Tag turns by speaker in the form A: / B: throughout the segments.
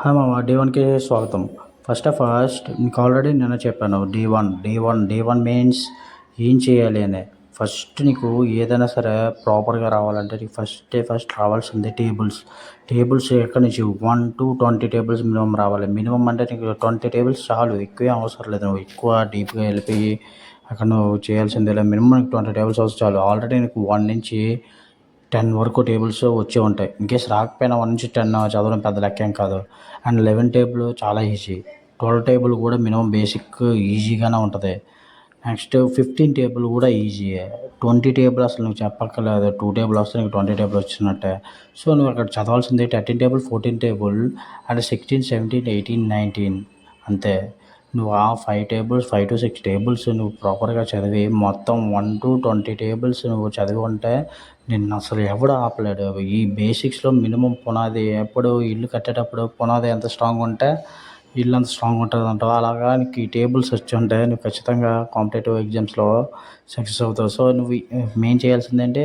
A: Hi మామ, day వన్కి స్వాగతం. ఫస్ట్ నీకు ఆల్రెడీ నిన్న చెప్పాను. డే వన్ మీన్స్ ఏం చేయాలి అని. ఫస్ట్ నీకు ఏదైనా సరే ప్రాపర్గా రావాలంటే నీకు ఫస్ట్ రావాల్సిందే టేబుల్స్ ఎక్కడి నుంచి 1 to 20 టేబుల్స్ మినిమం రావాలి. మినిమం అంటే నీకు 20 టేబుల్స్ చాలు, ఎక్కువే అవసరం లేదు. నువ్వు ఎక్కువ డీప్గా వెళ్ళిపోయి అక్కడ నువ్వు చేయాల్సిందే లేదు. మినిమం నీకు 20 టేబుల్స్ వస్తే చాలు. ఆల్రెడీ నీకు 1 నుంచి 10 వరకు టేబుల్స్ వచ్చే ఉంటాయి. ఇన్కేస్ రాకపోయినా 1 నుంచి 10 చదవడం పెద్ద లెక్కేం కాదు. అండ్ 11 టేబుల్ చాలా ఈజీ. 12 టేబుల్ కూడా మినిమం బేసిక్ ఈజీగానే ఉంటుంది. నెక్స్ట్ 15 టేబుల్ కూడా ఈజీయే. 20 టేబుల్ అసలు నువ్వు చెప్పక్కర్లేదు. 2 టేబుల్ వస్తే నీకు 20 టేబుల్ వచ్చినట్టే. సో నువ్వు అక్కడ చదవాల్సింది 13 టేబుల్, 14 టేబుల్ అండ్ 16, 17, 18, 19 అంతే. నువ్వు ఆ 5 to 6 టేబుల్స్ నువ్వు ప్రాపర్గా చదివి మొత్తం 1 to 20 టేబుల్స్ నువ్వు చదివి ఉంటే నిన్ను అసలు ఎవడు ఆపలేడు. ఈ బేసిక్స్లో మినిమం పునాది, ఎప్పుడు ఇల్లు కట్టేటప్పుడు పునాది ఎంత స్ట్రాంగ్ ఉంటే ఇల్లు అంత స్ట్రాంగ్ ఉంటుంది అంటావు. అలాగా నీకు ఈ టేబుల్స్ వచ్చి ఉంటే నువ్వు ఖచ్చితంగా కాంపిటేటివ్ ఎగ్జామ్స్లో సక్సెస్ అవుతావు. సో నువ్వు మెయిన్ చేయాల్సిందంటే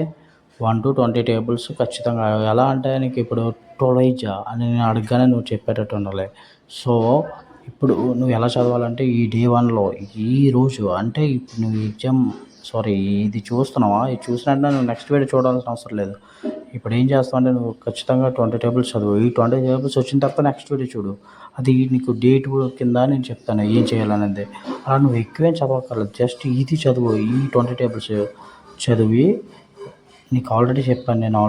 A: 1 to 20 టేబుల్స్ ఖచ్చితంగా. ఎలా అంటే నీకు ఇప్పుడు 12 అని నేను అడగగానే నువ్వు చెప్పేటట్టు ఉండాలి. సో ఇప్పుడు నువ్వు ఎలా చదవాలంటే ఈ డే వన్లో ఈరోజు అంటే ఇప్పుడు నువ్వు ఇది చూస్తున్నావా, ఇది చూసినట్టు నువ్వు నెక్స్ట్ వీడియో చూడాల్సిన అవసరం లేదు. ఇప్పుడు ఏం చేస్తావు అంటే నువ్వు ఖచ్చితంగా 20 టేబుల్స్ చదువు. ఈ 20 టేబుల్స్ వచ్చిన తర్వాత నెక్స్ట్ వీడియో చూడు. అది నీకు డేట్ కింద నేను చెప్తాను ఏం చేయాలనేది. అలా నువ్వు ఎక్కువేం చదవక్కర్లేదు, జస్ట్ ఇది చదువు. ఈ 20 టేబుల్స్ చదివి నీకు ఆల్రెడీ చెప్పాను నేను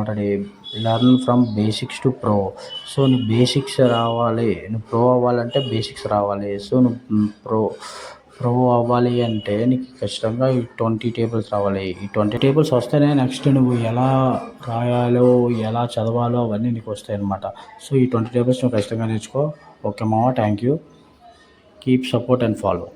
A: learn from basics to pro. So నువ్వు బేసిక్స్ రావాలి, నువ్వు ప్రో అవ్వాలంటే బేసిక్స్ రావాలి. సో నువ్వు ప్రో అవ్వాలి అంటే నీకు ఖచ్చితంగా ఈ 20 టేబుల్స్ రావాలి. ఈ 20 టేబుల్స్ వస్తేనే నెక్స్ట్ నువ్వు ఎలా రాయాలో, ఎలా చదవాలో అవన్నీ నీకు వస్తాయి అన్నమాట. సో ఈ 20 టేబుల్స్ నువ్వు ఖచ్చితంగా నేర్చుకో. ఓకే మామ, thank you. Keep support and follow.